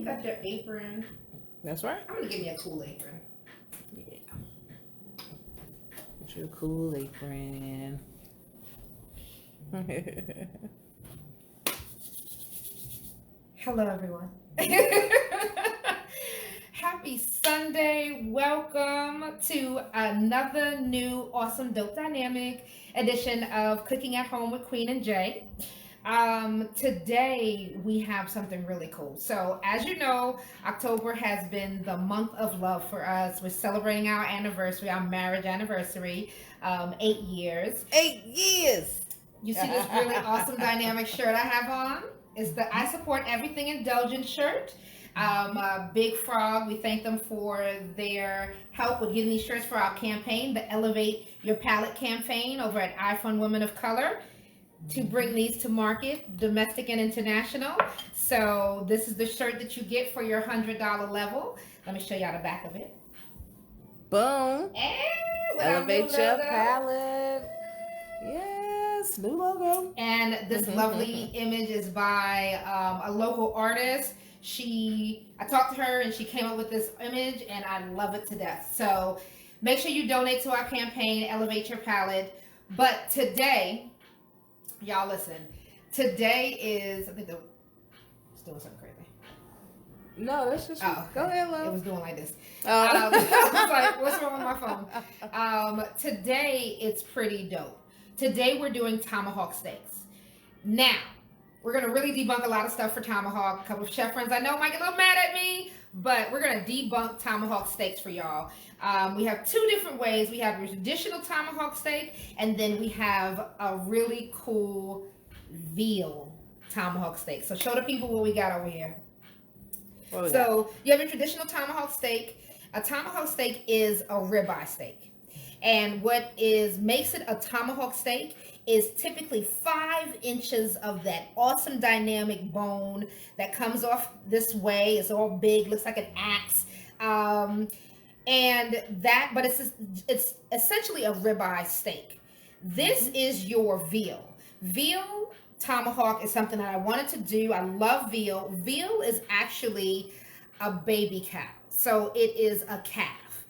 you got your apron. That's right. I'm gonna give me a cool apron. Yeah. Get you a cool apron. Hello, everyone. Happy Sunday. Welcome to another new awesome, dope, dynamic edition of Cooking at Home with Queen and Jay. Today we have something really cool. So as you know, October has been the month of love for us. We're celebrating our anniversary, our marriage anniversary, 8 years. 8 years. You see this really awesome dynamic shirt I have on? It's the I Support Everything Indulgent shirt. Big Frog, we thank them for their help with getting these shirts for our campaign, the Elevate Your Palette campaign over at I Fund Women of Color, to bring these to market, domestic and international. So this is the shirt that you get for your $100 level. Let me show y'all the back of it. Boom. And Elevate your palette. Yes, new logo. And this lovely image is by a local artist. I talked to her and she came up with this image and I love it to death. So make sure you donate to our campaign, Elevate Your Palette. But today, y'all listen, today is, I think it's doing something crazy. No, that's just go ahead, love. It was doing like this. Oh. I was like, what's wrong with my phone? Today, it's pretty dope. Today, we're doing Tomahawk steaks. Now, we're going to really debunk a lot of stuff for Tomahawk. A couple of chef friends I know might get a little mad at me, but we're going to debunk Tomahawk steaks for y'all. We have two different ways. We have your traditional Tomahawk steak, and then we have a really cool veal Tomahawk steak. So show the people what we got over here. So you have your traditional Tomahawk steak. A Tomahawk steak is a ribeye steak. And what makes it a Tomahawk steak is typically 5 inches of that awesome dynamic bone that comes off this way. It's all big, looks like an axe. But it's essentially a ribeye steak. This is your veal. Veal Tomahawk is something that I wanted to do. I love veal. Veal is actually a baby cow. So it is a calf.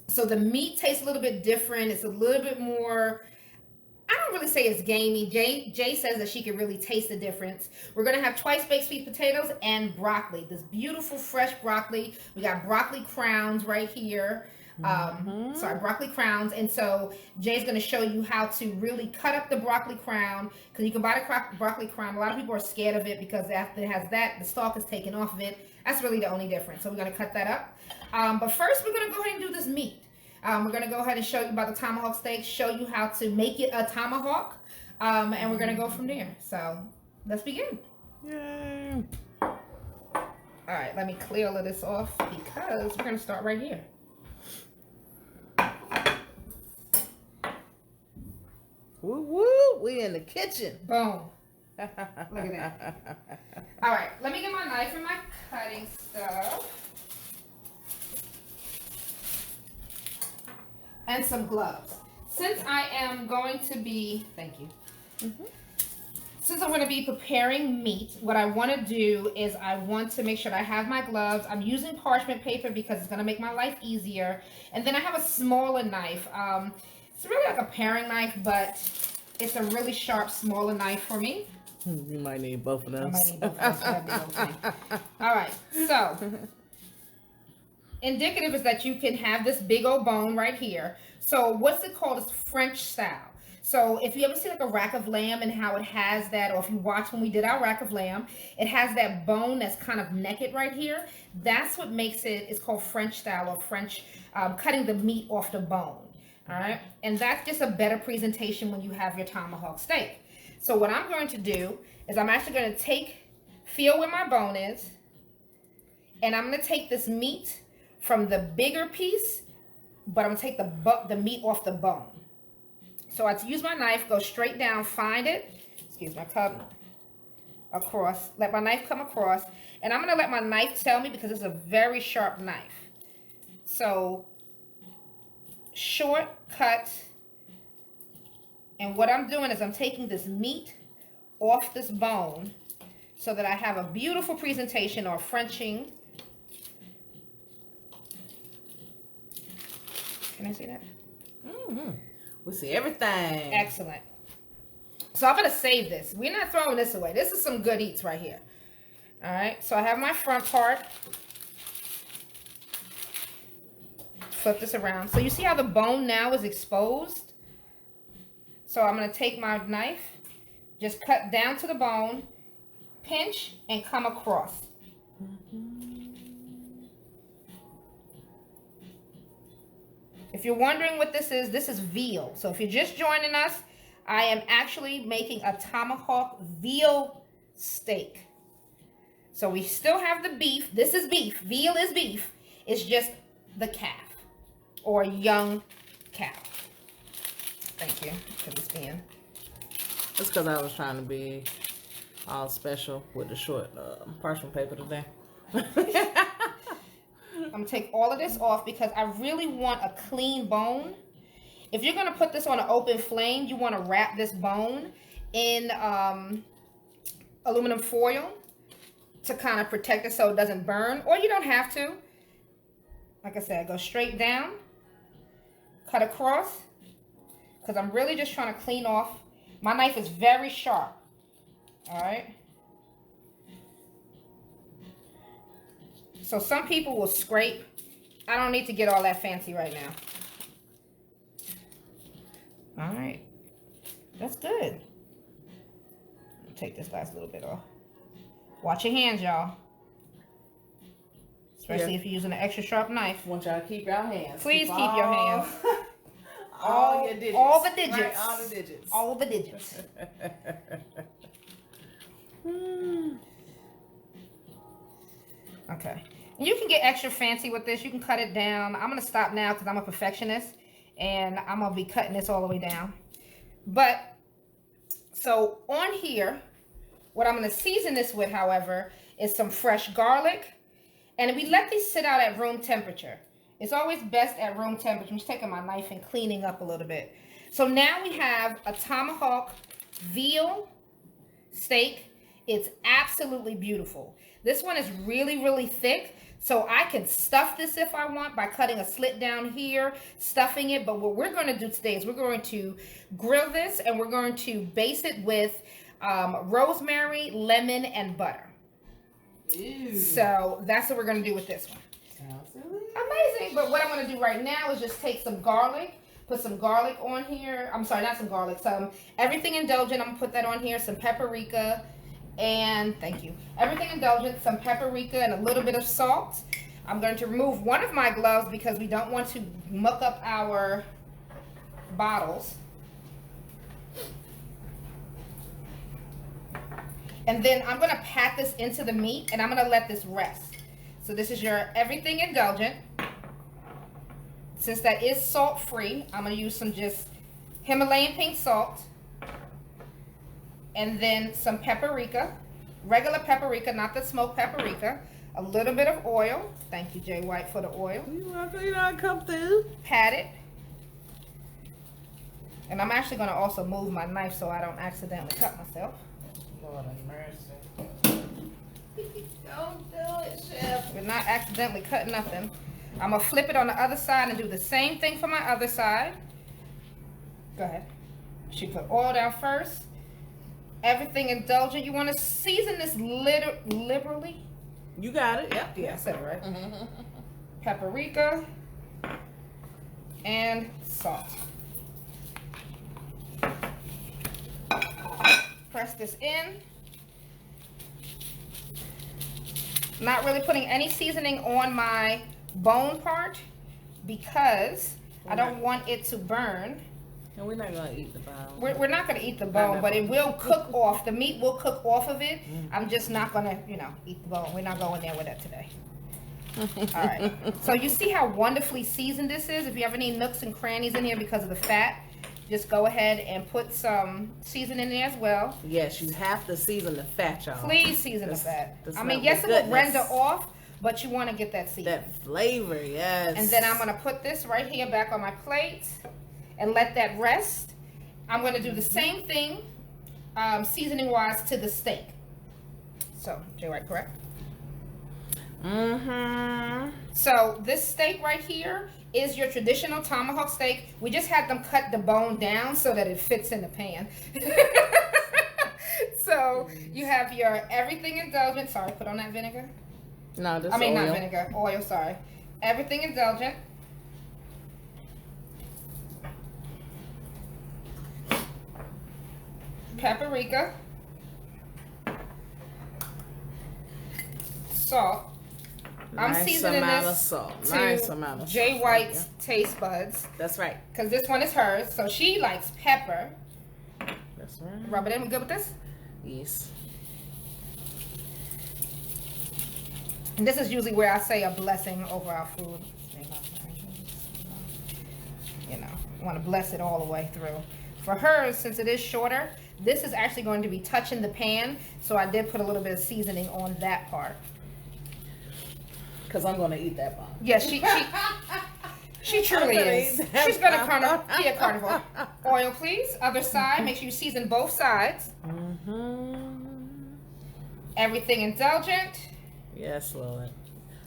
So the meat tastes a little bit different. It's a little bit more, I don't really say it's gamey. Jay says that she can really taste the difference. We're going to have twice baked sweet potatoes and broccoli. This beautiful fresh broccoli. We got broccoli crowns right here. Broccoli crowns. And so Jay's going to show you how to really cut up the broccoli crown, because you can buy the broccoli crown. A lot of people are scared of it because after it has that, the stalk is taken off of it. That's really the only difference. So we're going to cut that up. But first, we're going to go ahead and do this meat. We're going to go ahead and show you about the tomahawk steak, show you how to make it a tomahawk, and we're going to go from there. So let's begin. Yay. All right, let me clear all of this off because we're going to start right here. Woo woo, we in the kitchen. Boom. Look at that. All right, let me get my knife and my cutting stuff. And some gloves. Since I am going to be, thank you. Since I'm going to be preparing meat, what I want to do is I want to make sure that I have my gloves. I'm using parchment paper because it's going to make my life easier. And then I have a smaller knife. It's really like a paring knife, but it's a really sharp, smaller knife for me. You might need both of those. I might need both of those. All right, so indicative is that you can have this big old bone right here. So what's it called? It's French style. So if you ever see like a rack of lamb and how it has that, or if you watch when we did our rack of lamb, it has that bone that's kind of naked right here. That's what makes it, it's called French style, or French, cutting the meat off the bone. All right, and that's just a better presentation when you have your tomahawk steak. So what I'm going to do is I'm actually going to feel where my bone is, and I'm going to take this meat from the bigger piece, but I'm going to take the meat off the bone. So I use my knife, go straight down, find it, excuse my cup, across, let my knife come across, and I'm going to let my knife tell me because it's a very sharp knife. So short cut, and what I'm doing is I'm taking this meat off this bone so that I have a beautiful presentation or Frenching. Can I see that? Mm-hmm. We see everything. Excellent. So I'm going to save this. We're not throwing this away. This is some good eats right here. All right. So I have my front part. Flip this around. So you see how the bone now is exposed? So I'm going to take my knife, just cut down to the bone, pinch, and come across. If you're wondering what this is veal. So if you're just joining us, I am actually making a tomahawk veal steak. So we still have the beef. This is beef. Veal is beef. It's just the calf or young cow. Thank you for this being. That's because I was trying to be all special with the short parchment paper today. I'm going to take all of this off because I really want a clean bone. If you're going to put this on an open flame, you want to wrap this bone in aluminum foil to kind of protect it so it doesn't burn. Or you don't have to. Like I said, go straight down, cut across, because I'm really just trying to clean off. My knife is very sharp. All right. So some people will scrape. I don't need to get all that fancy right now. All right. That's good. Take this last little bit off. Watch your hands, y'all. Especially if you're using an extra sharp knife. I want y'all to keep your hands. Please keep your hands. All your digits. All the digits. Right, all the digits. All the digits. Okay. And you can get extra fancy with this. You can cut it down. I'm going to stop now because I'm a perfectionist. And I'm going to be cutting this all the way down. But, so on here, what I'm going to season this with, however, is some fresh garlic. And we let these sit out at room temperature. It's always best at room temperature. I'm just taking my knife and cleaning up a little bit. So now we have a tomahawk veal steak. It's absolutely beautiful. This one is really, really thick. So I can stuff this if I want by cutting a slit down here, stuffing it. But what we're going to do today is we're going to grill this and we're going to baste it with rosemary, lemon, and butter. Ew. So that's what we're going to do with this one. Sounds silly. Amazing. But what I'm going to do right now is just take some garlic, put some garlic on here. I'm sorry, not some garlic, some everything indulgent. I'm going to put that on here, some paprika. And thank you. Everything indulgent, some paprika and a little bit of salt. I'm going to remove one of my gloves because we don't want to muck up our bottles. And then I'm going to pat this into the meat and I'm going to let this rest. So this is your everything indulgent. Since that is salt free, I'm going to use some just Himalayan pink salt. And then some paprika, regular paprika, not the smoked paprika. A little bit of oil. Thank you, Jay White, for the oil. You welcome. You know I come through. Pat it. And I'm actually going to also move my knife so I don't accidentally cut myself. Lord have mercy. Don't do it, Chef. We're not accidentally cutting nothing. I'm going to flip it on the other side and do the same thing for my other side. Go ahead. She put oil down first. Everything indulgent. You want to season this liberally. You got it. Yep. Yeah, I said it right. Paprika and salt. Press this in. Not really putting any seasoning on my bone part because I don't want it to burn. And we're not going to eat the bone. We're not going to eat the bone, but it will cook off. The meat will cook off of it. I'm just not going to, eat the bone. We're not going there with that today. All right. So you see how wonderfully seasoned this is? If you have any nooks and crannies in here because of the fat, just go ahead and put some seasoning in there as well. Yes, you have to season the fat, y'all. Please season the fat. I mean, yes, it will render off, but you want to get that season. That flavor, yes. And then I'm going to put this right here back on my plate and let that rest. I'm going to do the same thing seasoning wise to the steak. So, Jay White, correct? Mm-hmm. So this steak right here is your traditional tomahawk steak. We just had them cut the bone down so that it fits in the pan. So you have your everything indulgent. Sorry, put on that vinegar. No, this I mean, oil. not vinegar, oil, sorry. Everything indulgent. Paprika. Salt. I'm Nice seasoning amount this of salt. to Nice amount of Jay salt. White's taste buds. That's right. Because this one is hers. So she likes pepper. That's right. Rub it in. We good with this? Yes. And this is usually where I say a blessing over our food. You know, I want to bless it all the way through. For hers, since it is shorter, this is actually going to be touching the pan. So I did put a little bit of seasoning on that part. Because I'm going to eat that bomb. Yes, she truly is. She's going to be a carnivore. Oil, please. Other side. Make sure you season both sides. Everything indulgent. Yes, Lord.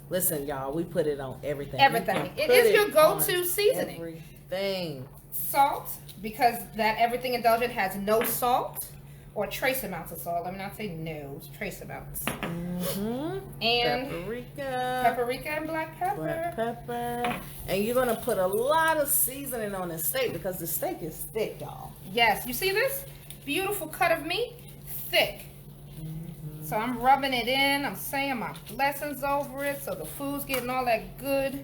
Listen, y'all, we put it on everything. Everything. It is your go-to seasoning. Everything. Salt, because that everything indulgent has no salt or trace amounts of salt. Let me not say no, trace amounts. And paprika and black pepper. Black pepper. And you're going to put a lot of seasoning on the steak because the steak is thick, y'all. Yes, you see this? Beautiful cut of meat, thick. So I'm rubbing it in. I'm saying my blessings over it so the food's getting all that good.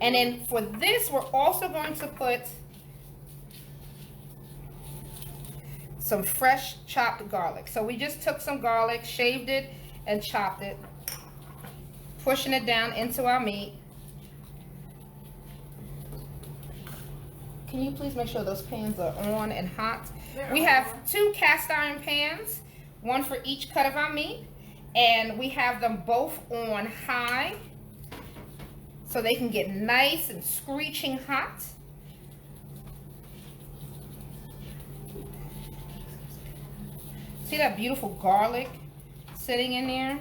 And then for this, we're also going to put some fresh chopped garlic. So we just took some garlic, shaved it, and chopped it, pushing it down into our meat. Can you please make sure those pans are on and hot? We have 2 cast iron pans, one for each cut of our meat, and we have them both on high so they can get nice and screeching hot. See that beautiful garlic sitting in there?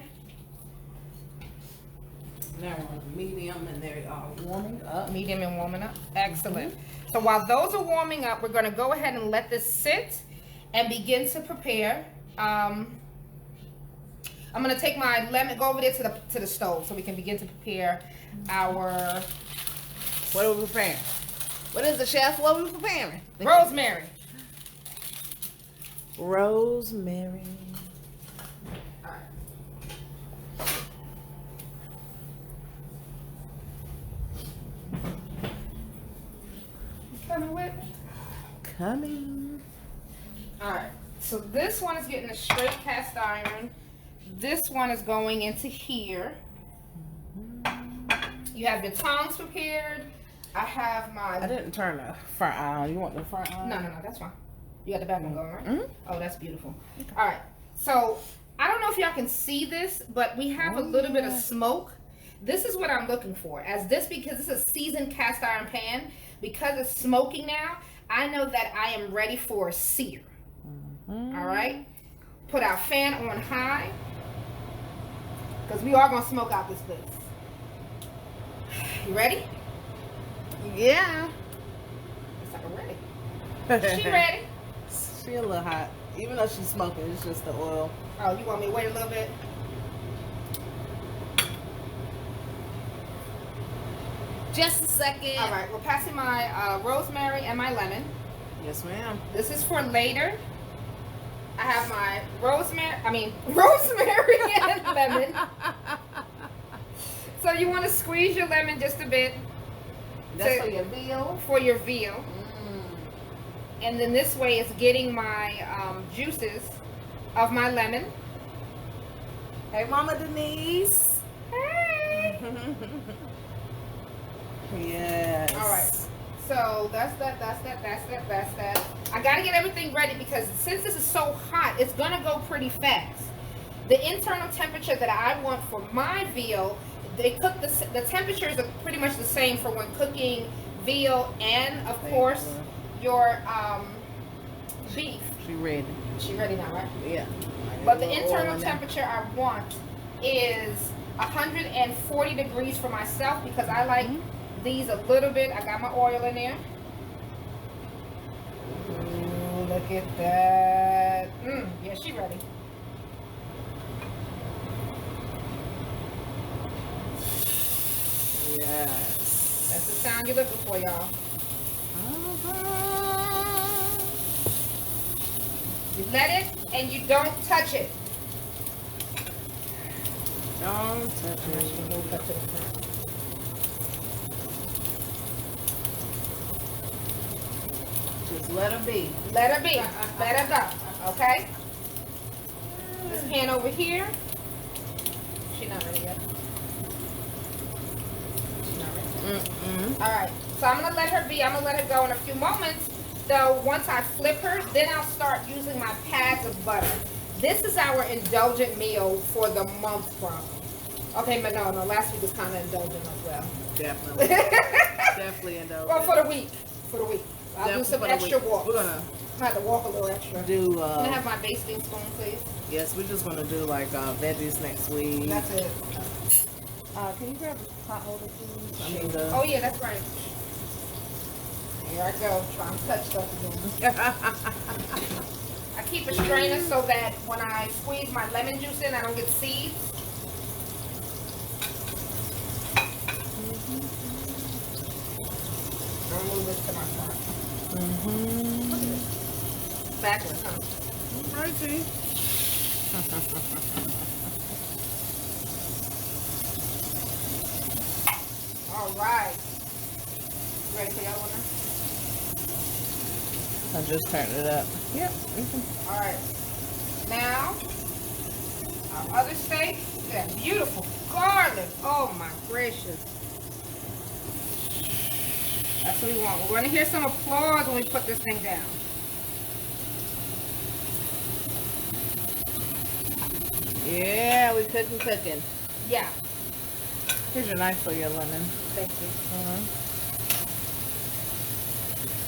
Now we're on medium and they are warming up. Medium and warming up. Excellent. So while those are warming up, we're going to go ahead and let this sit and begin to prepare. I'm going to take my lemon, go over there to the stove so we can begin to prepare our... What are we preparing? What is the chef? What are we preparing? rosemary. Rosemary. Coming with? Coming. Alright, so this one is getting a straight cast iron. This one is going into here. You have your tongs prepared. I have my... I didn't turn the front on. You want the front on? No, that's fine. You got the back one going, right? Oh, that's beautiful. Alright, so I don't know if y'all can see this, but we have a little bit of smoke. This is what I'm looking for. Because this is a seasoned cast iron pan, because it's smoking now, I know that I am ready for a sear. Alright? Put our fan on high, because we are going to smoke out this place. You ready? Yeah. It's like I'm ready. She ready? She a little hot. Even though she's smoking, it's just the oil. Oh, you want me to wait a little bit? Just a second. All right, we're passing my rosemary and my lemon. Yes, ma'am. This is for later. I have my rosemary and lemon. So you want to squeeze your lemon just a bit. That's for your veal? For your veal. And then this way it's getting my juices of my lemon. Hey, Mama Denise. Hey. Yes. All right. So that's that. I got to get everything ready because since this is so hot, it's going to go pretty fast. The internal temperature that I want for my veal, they cook the temperatures are pretty much the same for when cooking veal and, of course, your beef. She ready. She ready now, right? Yeah. But the internal temperature I want is 140 degrees for myself because I like these a little bit. I got my oil in there. Ooh, look at that. Yeah, she ready. Yes. That's the sound you're looking for, y'all. You let it and you don't touch it. Don't touch it. Move up to the front. Just let her be. Let her be. Let her go. Okay? This pan over here. She's not ready yet. She's not ready. Alright. So I'm going to let her be. I'm going to let her go in a few moments. So once I flip her, then I'll start using my pads of butter. This is our indulgent meal for the month, probably. Okay, but no, last week was kind of indulgent as well. Definitely. Definitely indulgent. Well, for the week. For the week. I'll do some extra walks. We're gonna have to walk a little extra. Do. Can I have my basting spoon, please? Yes, we're just gonna do like veggies next week. That's it. Can you grab the pot holder, please? Oh yeah, that's right. Here I go, trying to touch stuff again. I keep a strainer so that when I squeeze my lemon juice in, I don't get seeds. I'll move this to my side. Look at this. Backwards, huh? I see. All right. You ready for the other one now? I just turned it up. Yep. All right. Now, our other steak. That beautiful garlic. Oh my gracious. That's what we want. We're going to hear some applause when we put this thing down. Yeah, we cooking. Yeah. Here's your knife for your lemon. Thank you.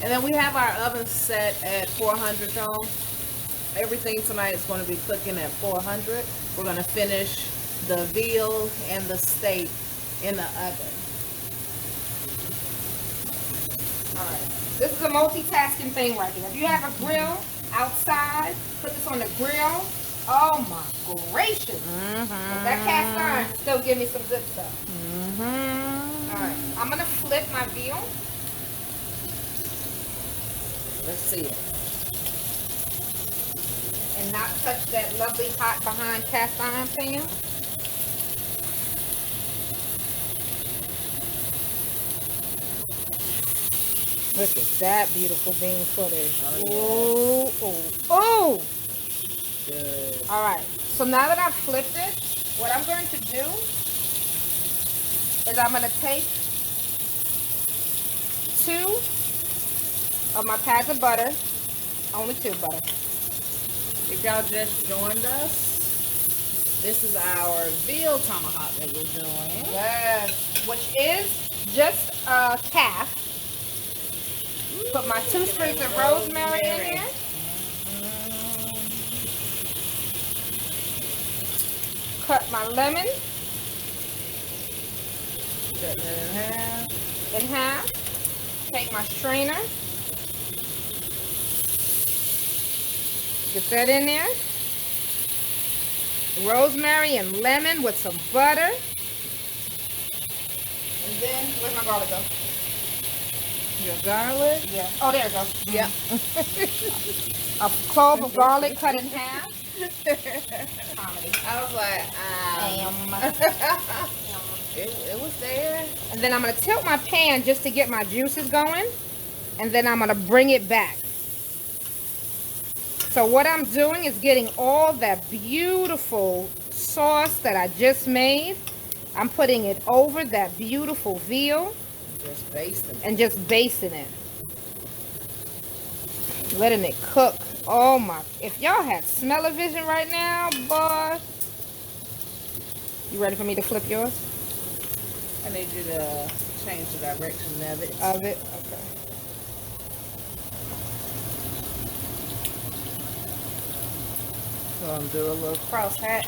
And then we have our oven set at 400, y'all. Everything tonight is going to be cooking at 400. We're going to finish the veal and the steak in the oven. Alright. This is a multitasking thing right here. If you have a grill outside, put this on the grill. Oh my gracious. But that cast iron still give me some good stuff. Alright. I'm going to flip my veal. Let's see it. And not touch that lovely hot behind cast iron pan. Look at that beautiful bean footage. Oh, oh. Good. All right. So now that I've flipped it, what I'm going to do is I'm going to take 2 of my pads of butter. Only 2 butter. If y'all just joined us, this is our veal tomahawk that we're doing. Yes. Which is just a calf. Put my 2 sprigs of rosemary in there. Cut my lemon. Cut that in half. Take my strainer. Get that in there. Rosemary and lemon with some butter. And then, where's my garlic go? Your garlic? Yeah. Oh, there it goes. Yeah. A clove of garlic cut in half. Comedy. I was like, it was there. And then I'm going to tilt my pan just to get my juices going. And then I'm going to bring it back. So what I'm doing is getting all that beautiful sauce that I just made. I'm putting it over that beautiful veal. Just basting it. And just basting it. Letting it cook. Oh my. If y'all had smell-o-vision right now, boy. You ready for me to flip yours? I need you to change the direction of it. Okay. We're gonna do a little cross hatch.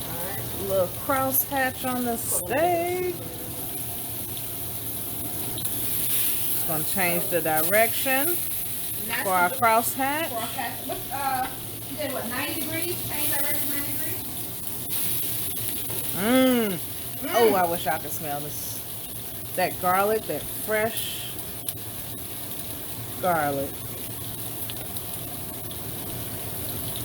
Alright, a little cross hatch on the steak. Just gonna change the direction for our cross hatch. You did what, 90 degrees? Change direction 90 degrees? Oh, I wish I could smell this. That garlic, that fresh garlic.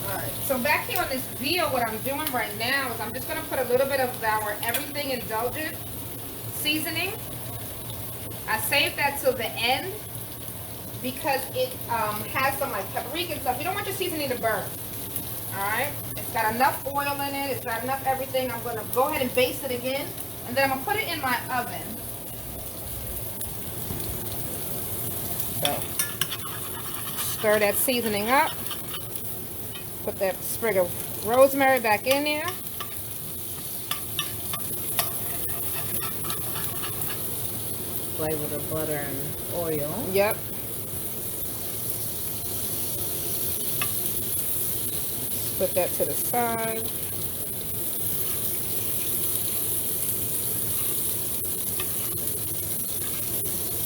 Alright, so back here on this veal, what I'm doing right now is I'm just going to put a little bit of our everything indulgent seasoning. I saved that till the end because it has some like paprika and stuff. You don't want your seasoning to burn. Alright, it's got enough oil in it, it's got enough everything. I'm going to go ahead and baste it again, and then I'm going to put it in my oven. So, stir that seasoning up. Put that sprig of rosemary back in there. Flavor the butter and oil. Yep. Put that to the side.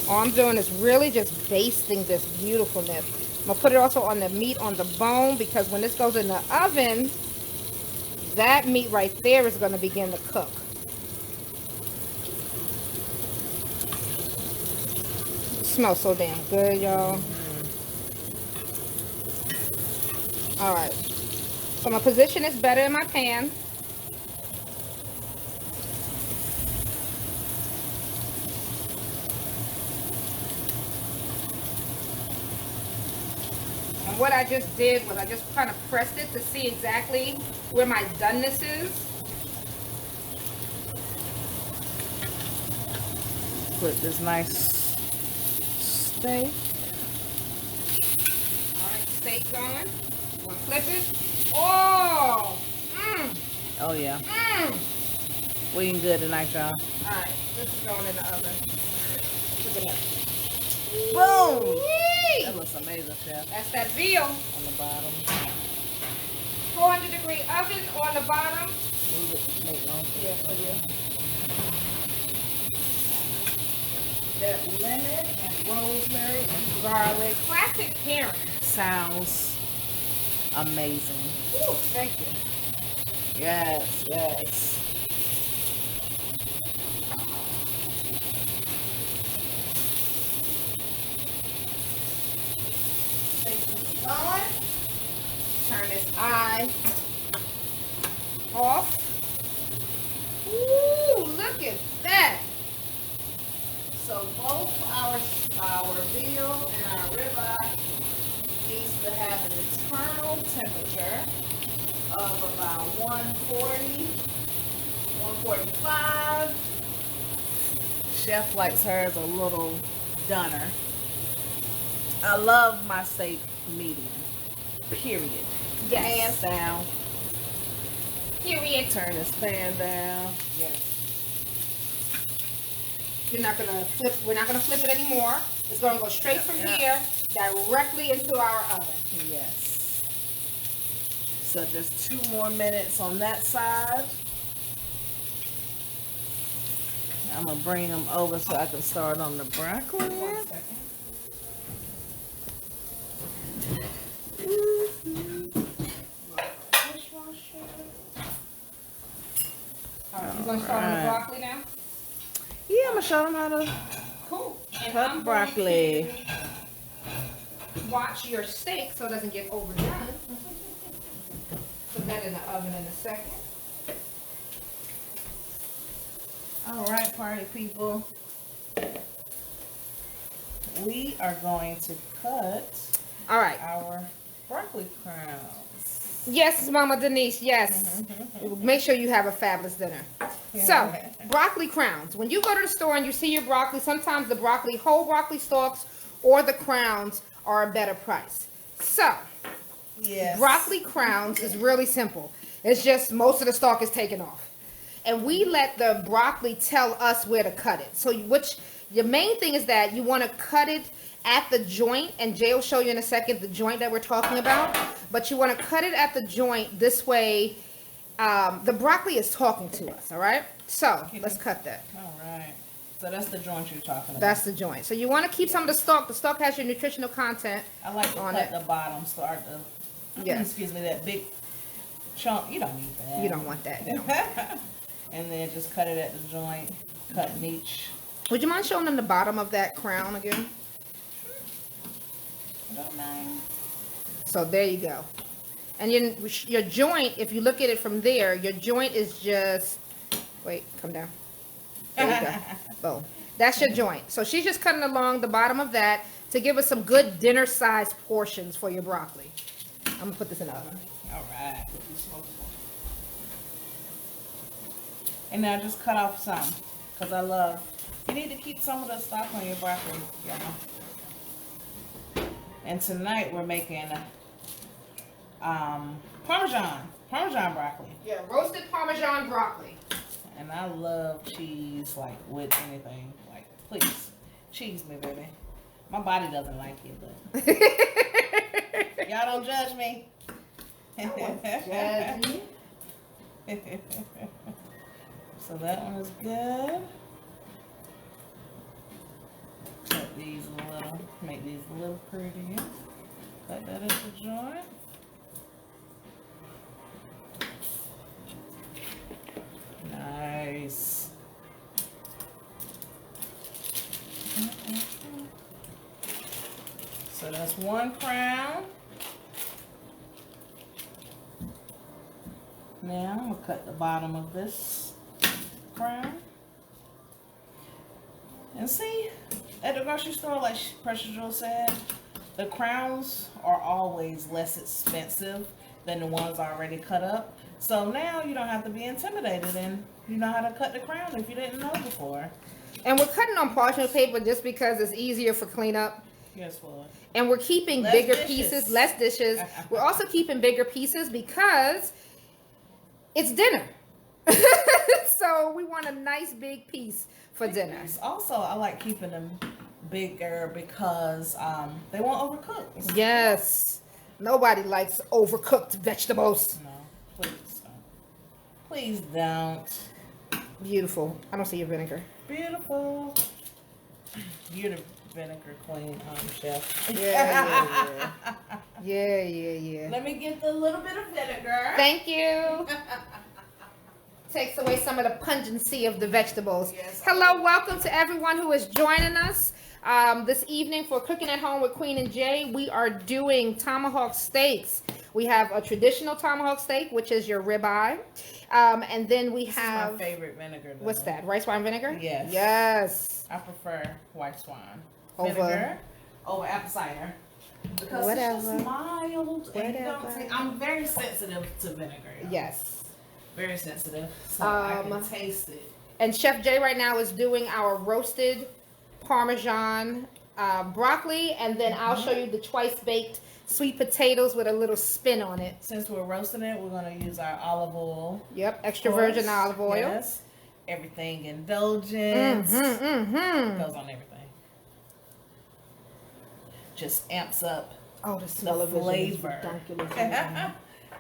All I'm doing is really just basting this beautifulness. I'm going to put it also on the meat on the bone, because when this goes in the oven, that meat right there is going to begin to cook. It smells so damn good, y'all. Alright. So I'm going to position this better in my pan. And what I just did was I just kind of pressed it to see exactly where my doneness is. Put this nice steak. Alright, steak going. We'll flip it. Oh! Oh yeah. We eating good tonight, y'all. Alright, this is going in the oven. Look at that. Boom! Whee! That looks amazing, chef. That's that veal. On the bottom. 400-degree oven on the bottom. Move it. Make one. Yeah, for you. That lemon and rosemary and garlic. Classic pairing. Sounds amazing. Ooh, thank you. Yes, yes. On. Turn this eye off. Ooh, look at that. So both our veal and our ribeye needs to have an internal temperature of about 140, 145. Chef likes hers a little doner. I love my steak medium. Period. Yes. Hands down. Period. Turn this pan down. Yes. You're not gonna flip. We're not gonna flip it anymore. It's gonna go straight from here directly into our oven. Yes. So just 2 more minutes on that side. I'm gonna bring them over so I can start on the broccoli. 1 second. Alright, you gonna start on the broccoli now? Yeah, I'm gonna show them how to Cool. And cut I'm broccoli. going to watch your steak so it doesn't get overdone. Put that in the oven in a second. All right, party people. We are going to cut Alright. our broccoli crowns. Yes, Mama Denise, yes. Make sure you have a fabulous dinner. So, broccoli crowns. When you go to the store and you see your broccoli, sometimes the broccoli, whole broccoli stalks or the crowns are a better price. So, Yes. broccoli crowns is really simple. It's just most of the stalk is taken off. and we let the broccoli tell us where to cut it. So your main thing is that you want to cut it at the joint, and Jay will show you in a second the joint that we're talking about. But you want to cut it at the joint this way. The broccoli is talking to us, all right? So let's cut that. All right. So that's the joint you're talking about. That's the joint. So you want to keep some of the stalk. The stalk has your nutritional content. I like to cut the bottom, start the. Yes. Excuse me, that big chunk. You don't need that. You don't want that. You don't. And then just cut it at the joint. Cut in each. Would you mind showing them the bottom of that crown again? I don't mind. So there you go. And your joint, if you look at it from there, your joint is just, wait, come down. There you go. Boom. That's your joint. So she's just cutting along the bottom of that to give us some good dinner-sized portions for your broccoli. I'm going to put this in the oven. All right. And now just cut off some, because you need to keep some of the stock on your broccoli, y'all. And tonight we're making Parmesan broccoli. Yeah, roasted Parmesan broccoli. And I love cheese, like, with anything. Like, please, cheese me, baby. My body doesn't like it, but y'all don't judge me. Judge me. So that one is good. Cut these a little, make these a little prettier. Cut that at the joint. Nice. So that's one crown. Now I'm gonna cut the bottom of this crown. And see, at the grocery store, like Precious Jewel said, the crowns are always less expensive than the ones already cut up. So now you don't have to be intimidated, and you know how to cut the crown if you didn't know before. And we're cutting on parchment paper just because it's easier for cleanup. Yes, Lord. And we're keeping Less bigger dishes. pieces, less dishes. We're also keeping bigger pieces because it's dinner. So we want a nice big piece for dinner. Also, I like keeping them bigger because they won't overcook. Yes. Nobody likes overcooked vegetables. No, please don't. Please don't. Beautiful. I don't see your vinegar. Beautiful. You're the vinegar queen, chef. Yeah. Let me get the little bit of vinegar. Thank you. Takes away some of the pungency of the vegetables. Yes. Hello, welcome to everyone who is joining us this evening for Cooking at Home with Queen and Jay. We are doing tomahawk steaks. We have a traditional tomahawk steak, which is your ribeye. And then we have... This is my favorite vinegar, though. What's that? Rice wine vinegar? Yes. Yes. I prefer white wine Over apple cider. Because whatever. It's just mild. And you don't Whatever. I'm very sensitive to vinegar. Y'all. Yes. Very sensitive. So I can taste it. And Chef Jay right now is doing our roasted Parmesan broccoli. And then I'll show you the twice baked sweet potatoes with a little spin on it. Since we're roasting it, we're going to use our olive oil. Yep, extra virgin olive oil. Yes. Everything indulgent. Goes on everything. Just amps up the smell of flavor. Ridiculous.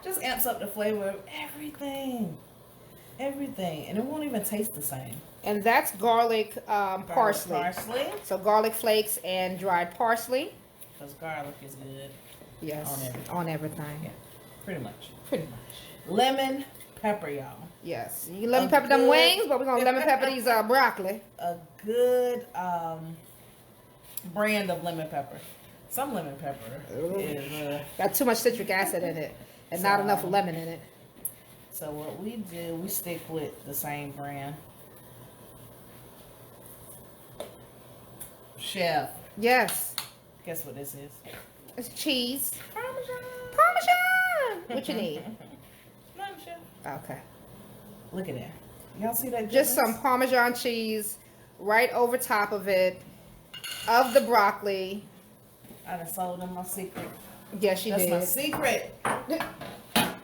Just amps up the flavor of everything. Everything. And it won't even taste the same. And that's garlic parsley. So garlic flakes and dried parsley. Because garlic is good. Yes. On everything. On everything. Yeah. Pretty much. Lemon Pepper, y'all. Yes. You can lemon pepper them wings, but we're going to lemon pepper these broccoli. A good brand of lemon pepper. Some lemon pepper is... Got too much citric acid in it and not enough lemon in it. So what we do, we stick with the same brand. Chef. Yes. Guess what this is? It's cheese. Parmesan. What you need? Nothing, Chef. Okay. Look at that. Y'all see that? Just some Parmesan cheese right over top of it, of the broccoli. I done sold them my secret. Yes, you did. That's my secret.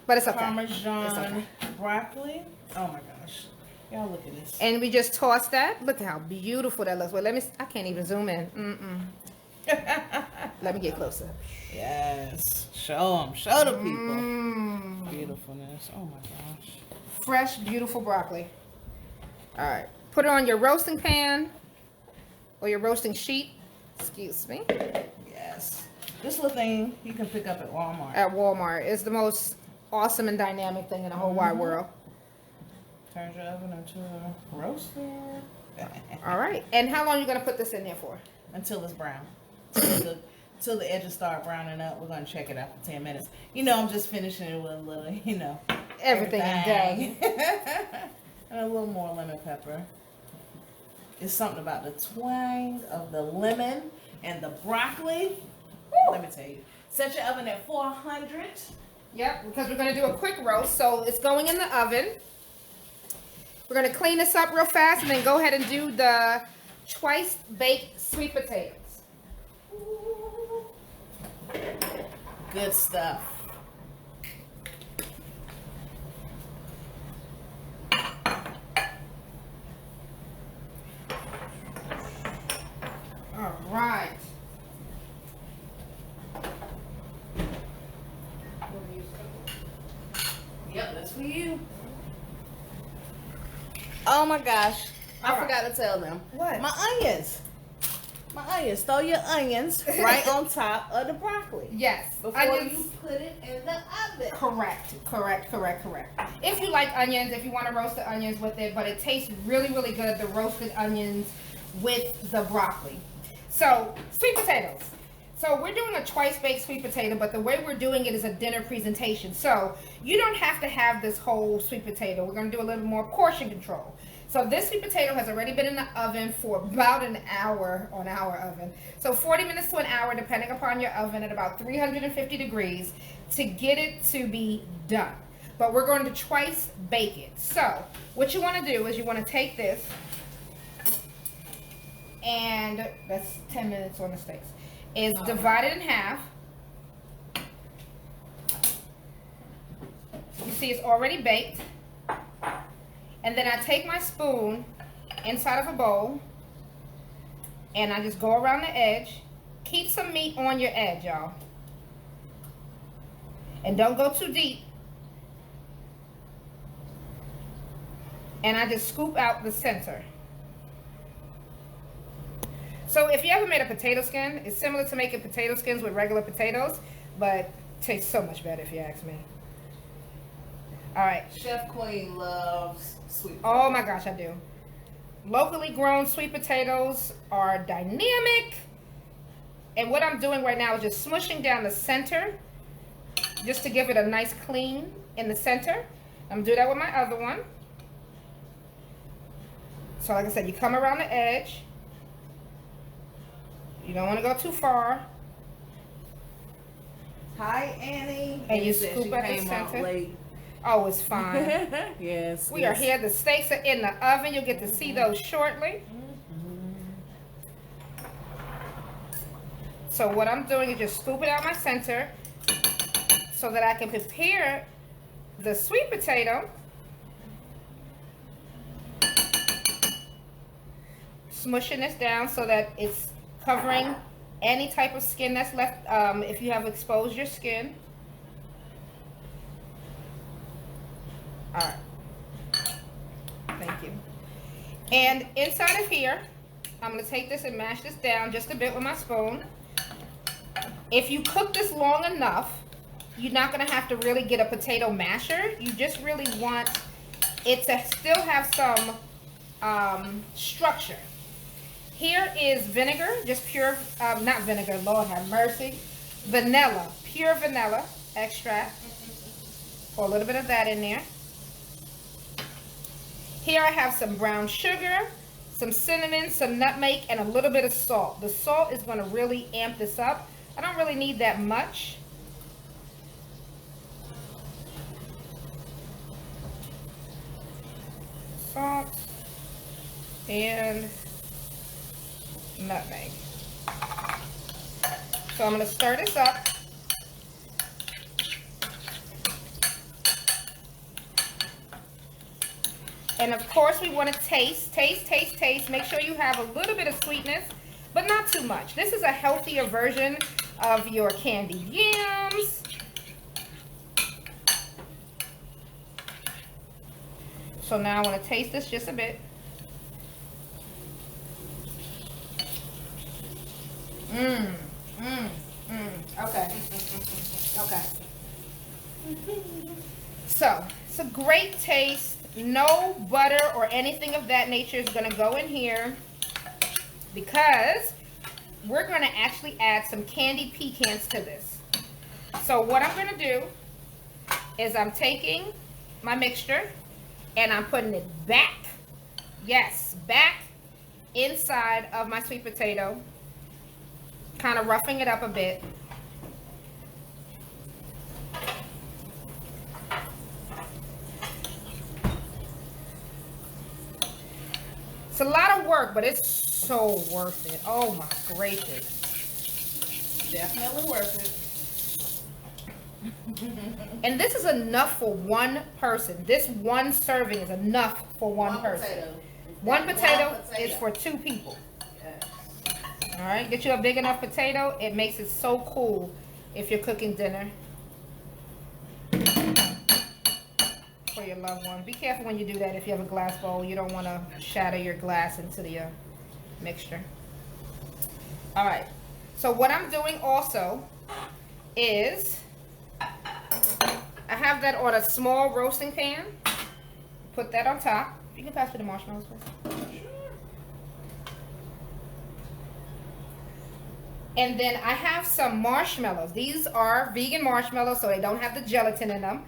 But it's okay. Parmesan It's okay. broccoli. Oh my gosh. Y'all look at this. And we just toss that. Look how beautiful that looks. Well, I can't even zoom in. Let me get closer. Yes. Show them. Show the people. Beautifulness. Oh my gosh. Fresh, beautiful broccoli. All right. Put it on your roasting pan or your roasting sheet. Excuse me. Yes. This little thing you can pick up at Walmart. At Walmart. It's the most awesome and dynamic thing in the whole wide world. Turn your oven into a roaster. All right. And how long are you going to put this in there for? Until it's brown. Till the edges start browning up. We're going to check it after 10 minutes. You know, I'm just finishing it with a little, you know. Everything is done. And a little more lemon pepper. It's something about the twang of the lemon and the broccoli. Woo. Let me tell you. Set your oven at 400. Yep, because we're going to do a quick roast. So it's going in the oven. We're going to clean this up real fast and then go ahead and do the twice baked sweet potatoes. Good stuff. All right. Yep, that's for you. Oh my gosh. I forgot to tell them. What? My onions. My onions. Throw your onions right on top of the broccoli. Yes. Before onions. you put it in the oven. Correct. If you like onions, if you want to roast the onions with it, but it tastes really, really good, the roasted onions with the broccoli. So, sweet potatoes. So we're doing a twice baked sweet potato, but the way we're doing it is a dinner presentation. So you don't have to have this whole sweet potato. We're going to do a little more portion control. So this sweet potato has already been in the oven for about an hour on our oven. So 40 minutes to an hour, depending upon your oven, at about 350 degrees to get it to be done. But we're going to twice bake it. So what you want to do is you want to take this, and that's 10 minutes on the steaks, is divide it in half. You see it's already baked. And then I take my spoon inside of a bowl and I just go around the edge. Keep some meat on your edge, y'all. And don't go too deep. And I just scoop out the center. So if you ever made a potato skin, it's similar to making potato skins with regular potatoes, but it tastes so much better if you ask me. All right. Chef Queen loves sweet potatoes. Oh my gosh, I do. Locally grown sweet potatoes are dynamic. And what I'm doing right now is just smushing down the center just to give it a nice clean in the center. I'm gonna do that with my other one. So like I said, you come around the edge. You don't want to go too far. Hi, Annie. And you scoop at the center. Oh, it's fine. Yes. We are here. The steaks are in the oven. You'll get to see those shortly. So what I'm doing is just scoop it out my center so that I can prepare the sweet potato. Smushing this down so that it's covering any type of skin that's left if you have exposed your skin. All right. Thank you. And inside of here, I'm going to take this and mash this down just a bit with my spoon. If you cook this long enough, you're not going to have to really get a potato masher. You just really want it to still have some structure. Here is vinegar, just pure, not vinegar, Lord have mercy, vanilla, pure vanilla extract. Pour a little bit of that in there. Here I have some brown sugar, some cinnamon, some nutmeg, and a little bit of salt. The salt is going to really amp this up. I don't really need that much. Salt and nutmeg. So I'm going to stir this up. And of course we want to taste. Make sure you have a little bit of sweetness, but not too much. This is a healthier version of your candied yams. So now I want to taste this just a bit. Okay. Okay. So, it's a great taste. No butter or anything of that nature is going to go in here because we're going to actually add some candied pecans to this. So what I'm going to do is I'm taking my mixture and I'm putting it back, yes, back inside of my sweet potato, kind of roughing it up a bit. It's a lot of work, but it's so worth it. Oh my gracious. Definitely worth it. And this is enough for one person. This one serving is enough for one person. Potato. One potato is for 2 people. Yes. All right, get you a big enough potato. It makes it so cool if you're cooking dinner for your loved one. Be careful when you do that. If you have a glass bowl, you don't want to shatter your glass into the mixture. All right, so what I'm doing also is I have that on a small roasting pan. Put that on top. You can pass me the marshmallows, please. And then I have some marshmallows. These are vegan marshmallows, so they don't have the gelatin in them.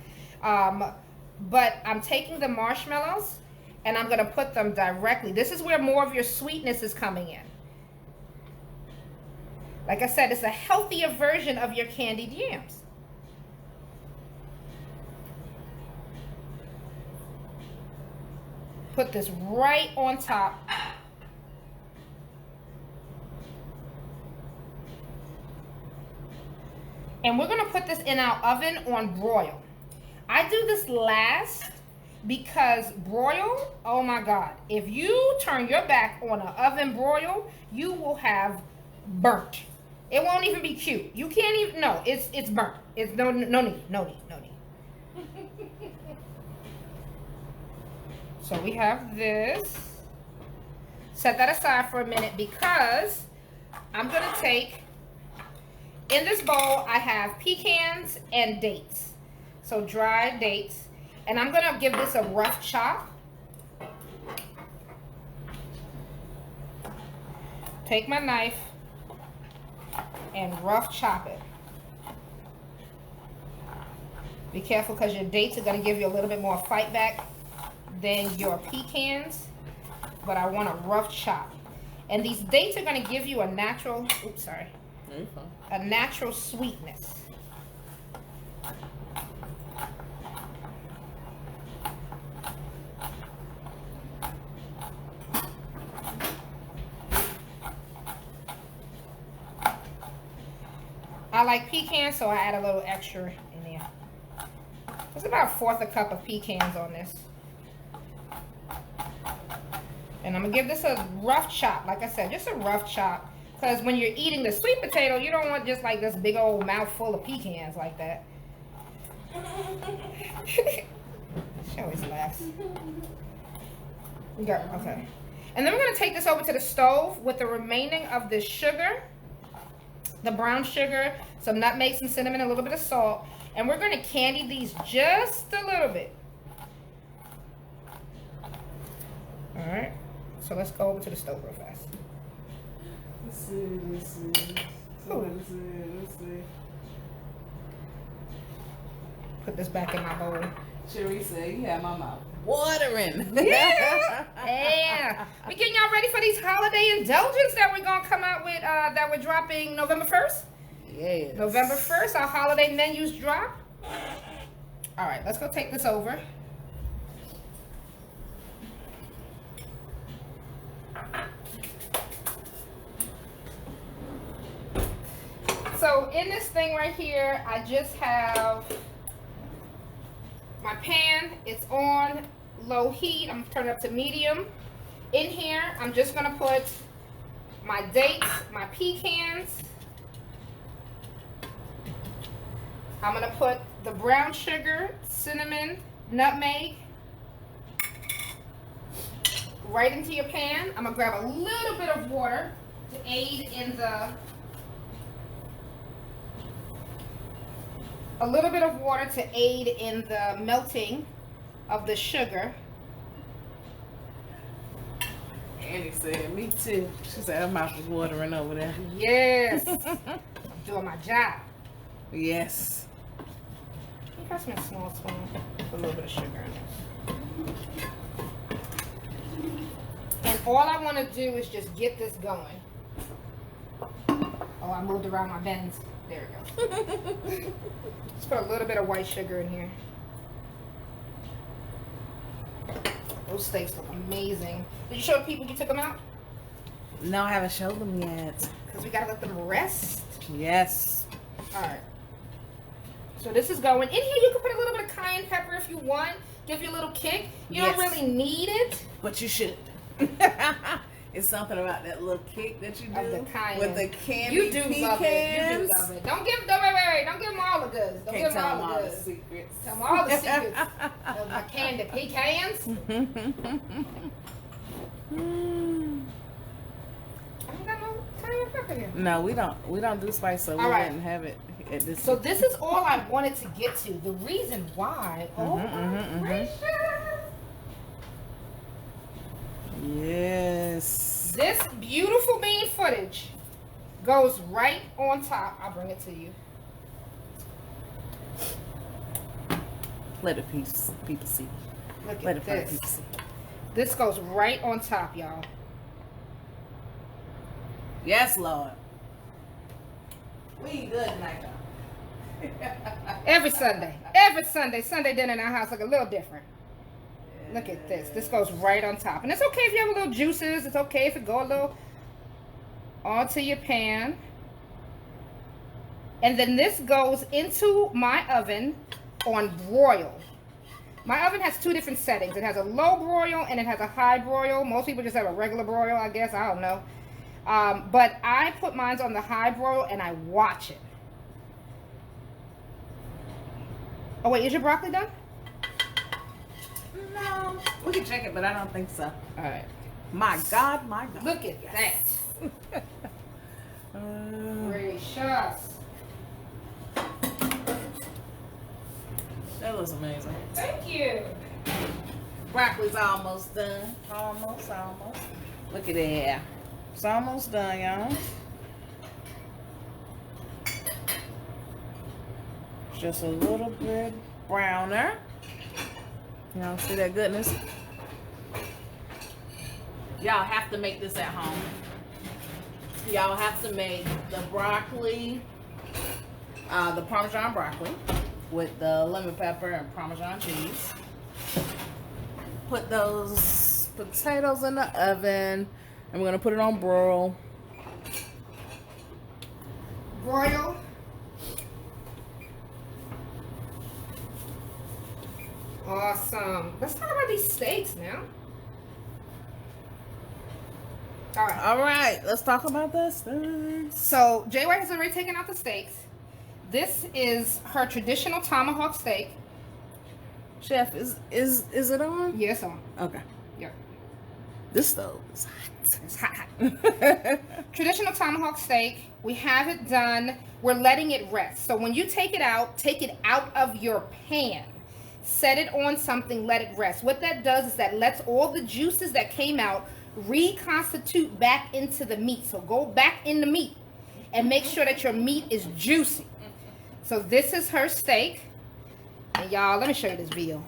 But I'm taking the marshmallows and I'm going to put them directly. This is where more of your sweetness is coming in. Like I said, it's a healthier version of your candied yams. Put this right on top. And we're going to put this in our oven on broil. I do this last because broil, oh my God, if you turn your back on an oven broil, you will have burnt. It won't even be cute. You can't even, no, it's burnt. It's no need. So we have this. Set that aside for a minute because I'm going to take, in this bowl, I have pecans and dates. So dried dates. And I'm going to give this a rough chop. Take my knife and rough chop it. Be careful because your dates are going to give you a little bit more fight back than your pecans. But I want a rough chop. And these dates are going to give you a natural, a natural sweetness. I like pecans, so I add a little extra in there. There's about 1/4 cup of pecans on this. And I'm going to give this a rough chop. Like I said, just a rough chop. Because when you're eating the sweet potato, you don't want just like this big old mouthful of pecans like that. She always laughs. Okay. And then we're going to take this over to the stove with the remaining of the sugar. The brown sugar, some nutmeg, some cinnamon, a little bit of salt. And we're going to candy these just a little bit. All right. So let's go over to the stove real fast. Let's see. Put this back in my bowl. Cherie said, you have my mouth watering. Yeah. Yeah. We getting y'all ready for these holiday indulgence that we're going to come out with, that we're dropping November 1st? Yes. November 1st, our holiday menus drop. All right, let's go take this over. So in this thing right here, I just have my pan. It's on. low heat. I'm gonna turn it up to medium. In here, I'm just gonna put my dates, my pecans. I'm gonna put the brown sugar, cinnamon, nutmeg right into your pan. I'm gonna grab a little bit of water to aid in the melting of the sugar. Annie said, me too. She said her mouth was watering over there. Yes. I'm doing my job. Yes. You pass me a small spoon. Put a little bit of sugar in there. And all I want to do is just get this going. Oh, I moved around my bends. There it goes. Just put a little bit of white sugar in here. Those steaks look amazing. Did you show the people you took them out? No, I haven't showed them yet. Because we got to let them rest. Yes. All right. So this is going. In here, you can put a little bit of cayenne pepper if you want. Give you a little kick. You don't really need it. But you should. It's something about that little kick that you do of the cayenne. with the candy You do pecans. love it. You do love it. Don't give them all the goods. Don't give them all the goods. Secrets. Tell them all the secrets of my candy pecans. I don't got no cayenne pepper here. No, we don't do spice, so we didn't have it at this. So this is all I wanted to get to. The reason why. Oh my gracious. Yes. This beautiful bean footage goes right on top. I'll bring it to you. Let the people see. Look Let at the this. people see. This goes right on top, y'all. Yes, Lord. We eat good tonight, y'all. Every Sunday, Sunday dinner in our house look a little different. Look at this. This goes right on top. And it's okay if you have a little juices. It's okay if it go a little onto your pan. And then this goes into my oven on broil. My oven has two different settings. It has a low broil and it has a high broil. Most people just have a regular broil, I guess. I don't know. But I put mine on the high broil and I watch it. Oh, wait. Is your broccoli done? No, we can check it, but I don't think so. All right. My God, my God. Look at that. Gracious. That was amazing. Thank you. Broccoli's almost done. Almost. Look at that. It's almost done, y'all. Just a little bit browner. Y'all see that goodness? Y'all have to make this at home. Y'all have to make the broccoli, the Parmesan broccoli with the lemon pepper and Parmesan cheese. Put those potatoes in the oven and we're gonna put it on broil. Broil. Awesome. Let's talk about these steaks now. All right, let's talk about the steaks. So J White has already taken out the steaks. This is her traditional tomahawk steak. Chef, is it on? Yes, on. Okay. Yep. This stove is hot. It's hot. Traditional tomahawk steak. We have it done. We're letting it rest. So when you take it out of your pan. Set it on something, let it rest. What that does is that lets all the juices that came out reconstitute back into the meat. So go back in the meat and make sure that your meat is juicy. So this is her steak. And y'all, let me show you this veal.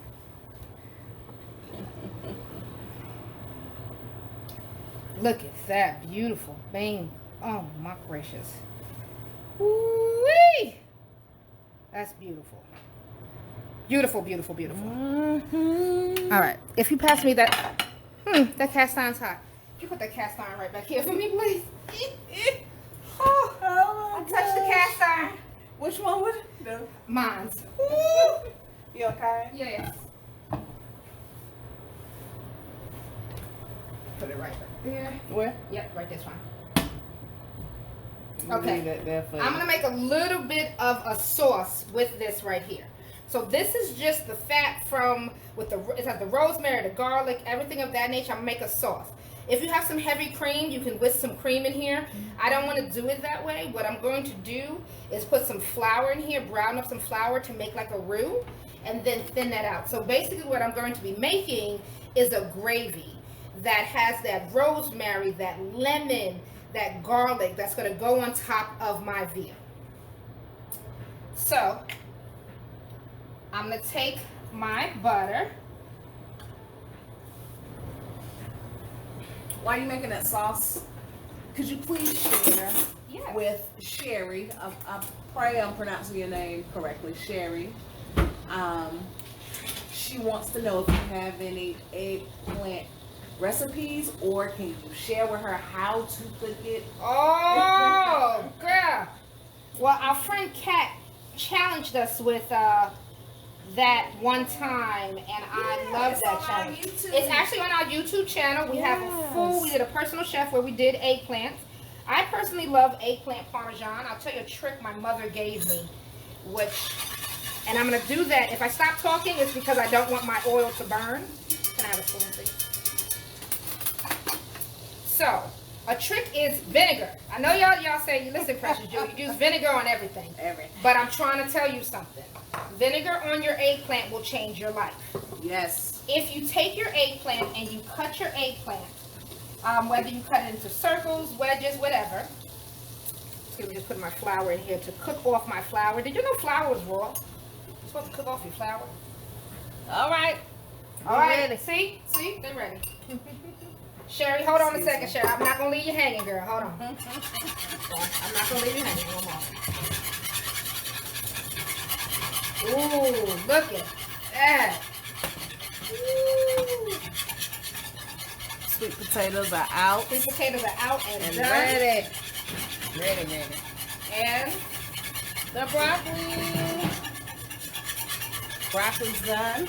Look at that beautiful thing. Oh my gracious. Woo-wee! That's beautiful. Beautiful, beautiful, beautiful. Mm-hmm. All right. If you pass me that, that cast iron's hot. Can you put that cast iron right back here for me, please? I touched the cast iron. Which one would it do? Mine's. You okay? Yes. put it right there. Where? Yep, right this one. Leave Okay. that there for I'm you. gonna make a little bit of a sauce with this right here. So this is just the fat from it has the rosemary, the garlic, everything of that nature. I'm gonna make a sauce. If you have some heavy cream, you can whisk some cream in here. I don't want to do it that way. What I'm going to do is put some flour in here, brown up some flour to make like a roux, and then thin that out. So basically what I'm going to be making is a gravy that has that rosemary, that lemon, that garlic that's going to go on top of my veal. So I'm going to take my butter. While you're making that sauce, could you please share with Sherry? I pray I'm pronouncing your name correctly, Sherry. She wants to know if you have any eggplant recipes, or can you share with her how to cook it? Oh, girl. Well, our friend Kat challenged us with that one time, and I love that challenge. It's actually on our YouTube channel. We have we did a personal chef where we did eggplants. I personally love eggplant parmesan. I'll tell you a trick my mother gave me, and I'm going to do that. If I stop talking, it's because I don't want my oil to burn. Can I have a spoon, please? So, a trick is vinegar. I know y'all say, listen, Precious Jewel, you use vinegar on everything. But I'm trying to tell you something. Vinegar on your eggplant will change your life. Yes. If you take your eggplant and you cut your eggplant, whether you cut it into circles, wedges, whatever. Let me just put my flour in here to cook off my flour. Did you know flour is raw? You're supposed to cook off your flour. All right. All right. Ready. See, they're ready. Sherry, hold on a second, Sherry. I'm not going to leave you hanging, girl. Hold on. I'm not going to leave you hanging. One more. Ooh, look at that. Ooh. Sweet potatoes are out. Sweet potatoes are out and done. Ready. And the broccoli. Broccoli's done.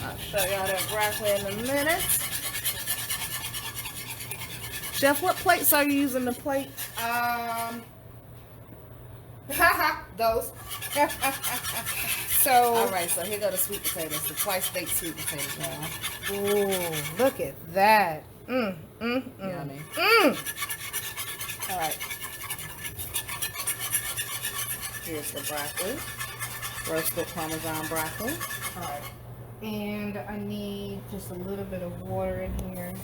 I'll show y'all that broccoli in a minute. Chef, what plates are you using to plate? Those. So. All right, so here go the sweet potatoes, the twice baked sweet potatoes, y'all. Ooh, look at that. Yummy. All right. Here's the broccoli. Roasted Parmesan broccoli. All right. And I need just a little bit of water in here.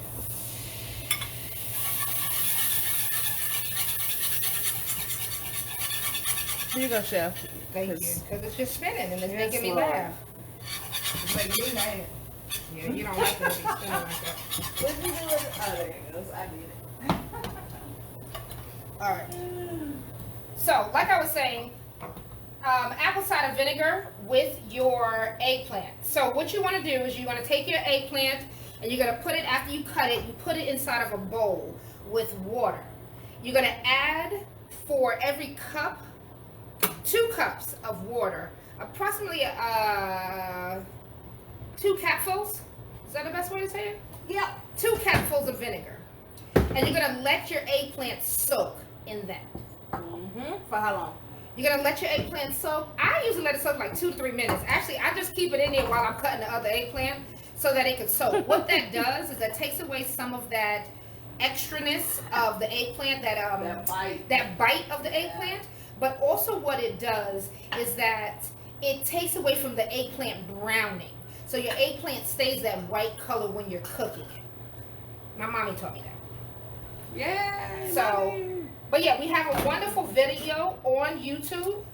Here you go, Chef. Thank you. Because it's just spinning and it's making me laugh. It's making me mad. Yeah, you don't like it to be spinning like that. What did you do with it? Oh, there it goes. I did it. All right. So, like I was saying, apple cider vinegar with your eggplant. So what you want to do is you're going to take your eggplant and you're going to put it, after you cut it, you put it inside of a bowl with water. You're going to add, for every cup, 2 cups of water, approximately 2 capfuls. Is that the best way to say it? Yep. 2 capfuls of vinegar. And you're going to let your eggplant soak in that. For how long? You're going to let your eggplant soak. I usually let it soak like 2 to 3 minutes. Actually, I just keep it in there while I'm cutting the other eggplant so that it can soak. What that does is that takes away some of that extraness of the eggplant, that bite of the eggplant. But also what it does is that it takes away from the eggplant browning. So your eggplant stays that white color when you're cooking it. My mommy taught me that. Yeah. So, but yeah, we have a wonderful video on YouTube.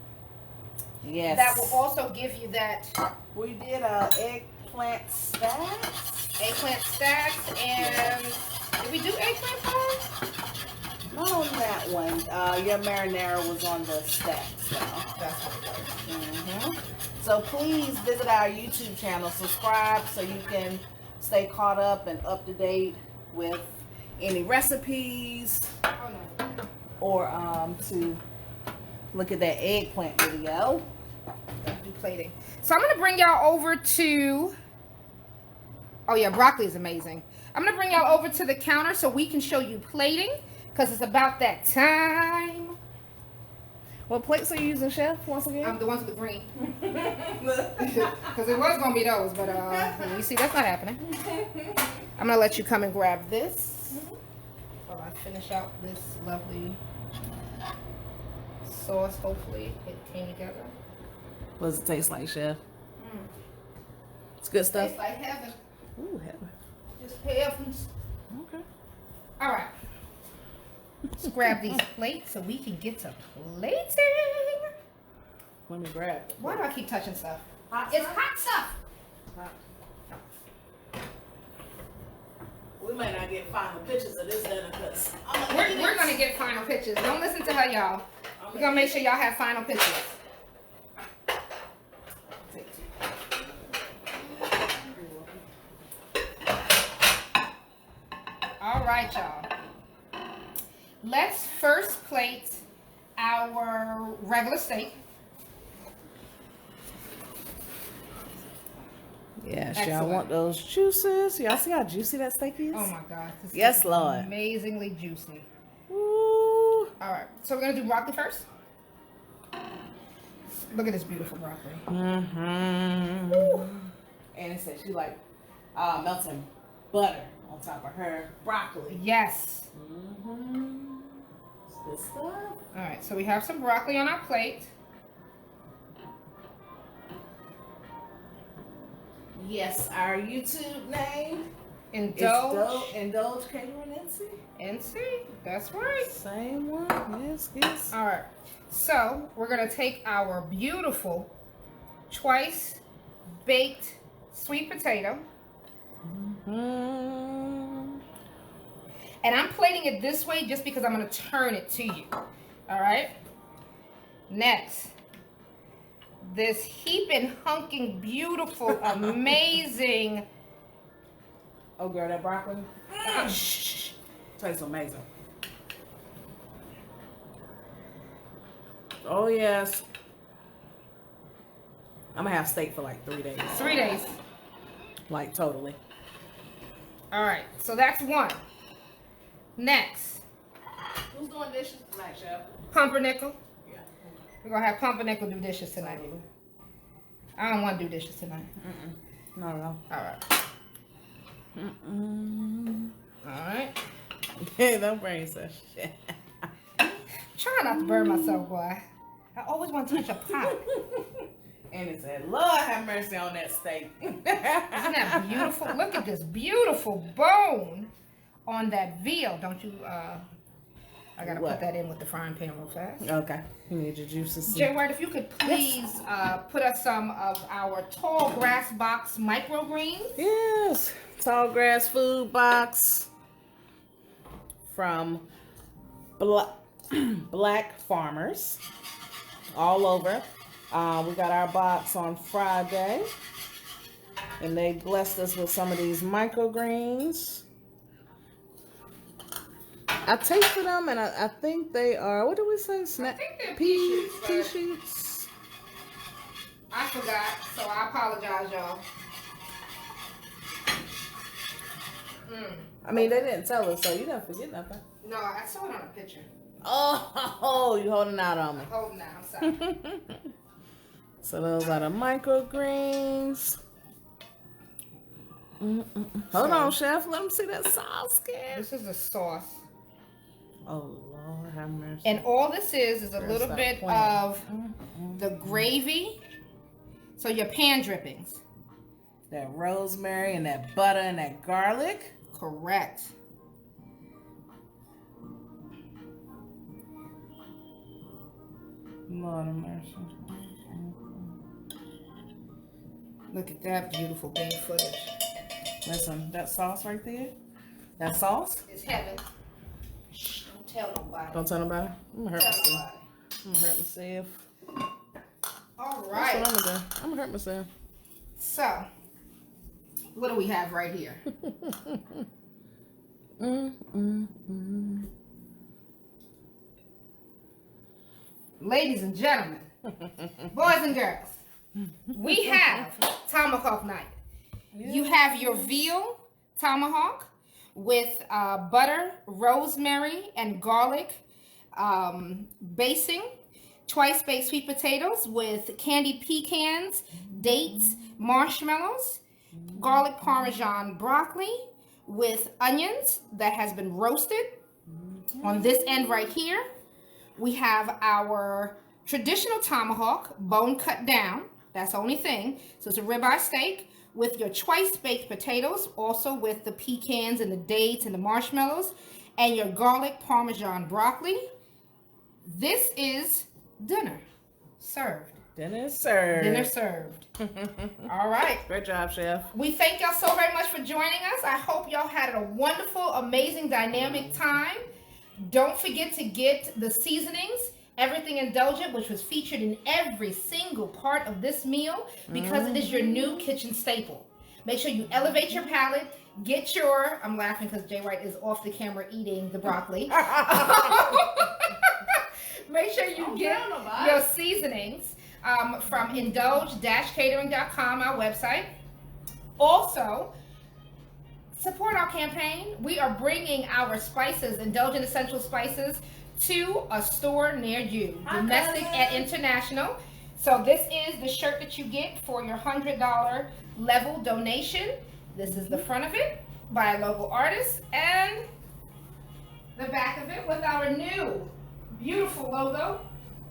Yes. That will also give you that. We did eggplant stacks. Eggplant stacks, and did we do eggplant pies? Not on that one. Your marinara was on the stacks now. That's what it was. So please visit our YouTube channel, subscribe so you can stay caught up and up to date with any recipes, or to look at that eggplant video. Do plating. So I'm gonna bring y'all over to. Oh yeah, broccoli is amazing. I'm gonna bring y'all over to the counter so we can show you plating, because it's about that time. What plates are you using, Chef, once again? The ones with the green. Because it was gonna be those, but you see, that's not happening. I'm gonna let you come and grab this while I finish out this lovely sauce. Hopefully it came together. What does it taste like, Chef? It's good stuff. Tastes like heaven. Ooh, heaven. Just heavens. Okay. All right. Let's grab these plates so we can get to plating. Let me grab it. Why do I keep touching stuff? Hot It's stuff? hot stuff. Hot. We might not get final pictures of this dinner because We're gonna get final pictures. Don't listen to her, y'all. We're gonna make sure y'all have final pictures. All right, y'all. Let's first plate our regular steak. Yes, Excellent. y'all want those juices. Y'all see how juicy that steak is? Oh my God. This Yes, is Lord. amazingly juicy. Ooh. All right, so we're gonna do broccoli first. Look at this beautiful broccoli. Mm-hmm. And it says she like melting butter on top of her broccoli. Yes. Mm-hmm. It's good stuff. All right, so we have some broccoli on our plate. Yes, our YouTube name Indulge. Indulge Catering NC. NC. That's right. Same one. Yes, yes. All right. So we're gonna take our beautiful twice baked sweet potato, Mm-hmm. and I'm plating it this way just because I'm gonna turn it to you. All right. Next, this heaping, hunking, beautiful, amazing. Oh, girl, that broccoli Shh. tastes amazing. Oh yes. I'm gonna have steak for like 3 days. 3 days. Like totally. All right. So that's one. Next, Who's doing dishes tonight, Chef? pumpernickel. Yeah. We're gonna have pumpernickel do dishes tonight. I don't want to do dishes tonight. Not at all. All right. Mm-mm. All right. Hey, don't bring such shit. Try not to burn myself, boy. I always want to touch a pot. And it said, Lord have mercy on that steak. Isn't that beautiful? Look at this beautiful bone on that veal. Don't you? I gotta What? put that in with the frying pan real fast. Okay. You need your juices. Jay White, if you could please put us some of our tall grass box microgreens. Yes. Tall grass food box from Black Farmers all over. We got our box on Friday, and they blessed us with some of these microgreens. I tasted them, and I think they are, what did we say? I think they're pea shoots, Pea but shoots. I forgot, so I apologize, y'all. I mean, they didn't tell us, so you didn't forget nothing. No, I saw it on a picture. Oh, you holding out on me. Holding out, I'm sorry. So those are the microgreens. Hold on, Chef. Let me see that sauce, kid. This is a sauce. Oh, Lord have mercy. And all this is a Girl, little stop bit playing. of the gravy. So your pan drippings. That rosemary and that butter and that garlic. Correct. Lord have mercy. Look at that beautiful bean footage. Listen, that sauce right there. That sauce. It's heaven. Shh, don't tell nobody. Don't tell nobody. I'm gonna hurt Tell myself. nobody. I'm gonna hurt myself. All That's right. what I'm gonna do. I'm gonna hurt myself. So, what do we have right here? Ladies and gentlemen, boys and girls, we have Tomahawk night. You have your veal tomahawk. with butter, rosemary, and garlic basing. Twice baked sweet potatoes with candied pecans, dates, marshmallows, garlic parmesan broccoli with onions that has been roasted. On this end right here, we have our traditional tomahawk, bone cut down. That's the only thing. So it's a ribeye steak with your twice baked potatoes, also with the pecans and the dates and the marshmallows, and your garlic parmesan broccoli. This is dinner served. Dinner served. Dinner served. All right. Great job, Chef. We thank y'all so very much for joining us. I hope y'all had a wonderful, amazing, dynamic time. Don't forget to get the seasonings, Everything Indulgent, which was featured in every single part of this meal because it is your new kitchen staple. Make sure you elevate your palate. Get your, I'm laughing because Jay White is off the camera eating the broccoli. Make sure you get your seasonings from indulge-catering.com, our website. Also, support our campaign. We are bringing our spices, Indulgent Essential Spices, to a store near you, domestic and international. So this is the shirt that you get for your $100 level donation. This is the front of it by a local artist, and the back of it with our new beautiful logo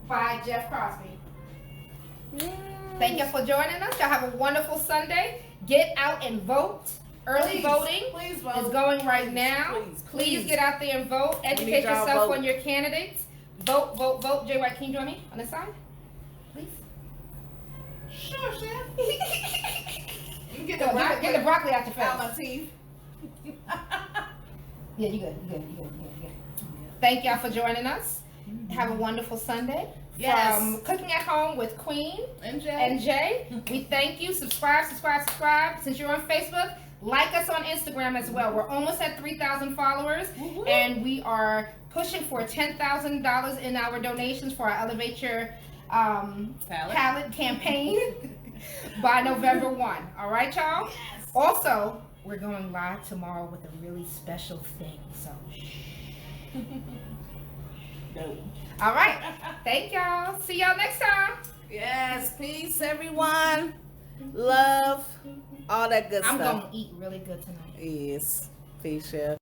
by Jeff Crosby. Thank you for joining us. Y'all have a wonderful Sunday. Get out and vote. Early voting is going right now. Please get out there and vote. Educate yourself on your candidates. Vote, vote, vote. Jay White, can you join me on this side? Please. Sure, Chef. You Get the broccoli out your face. Out my teeth. Yeah, you good. You good. Thank y'all for joining us. Have a wonderful Sunday. Yes. From Cooking at Home with Queen and Jay. We thank you. Subscribe. Since you're on Facebook, like us on Instagram as well. We're almost at 3,000 followers, and we are pushing for $10,000 in our donations for our Elevate Your Palette campaign by November 1. All right, y'all? Yes. Also, we're going live tomorrow with a really special thing. So, all right. Thank y'all. See y'all next time. Yes. Peace, everyone. Love. All that good stuff. I'm going to eat really good tonight. Yes. Peace, Chef.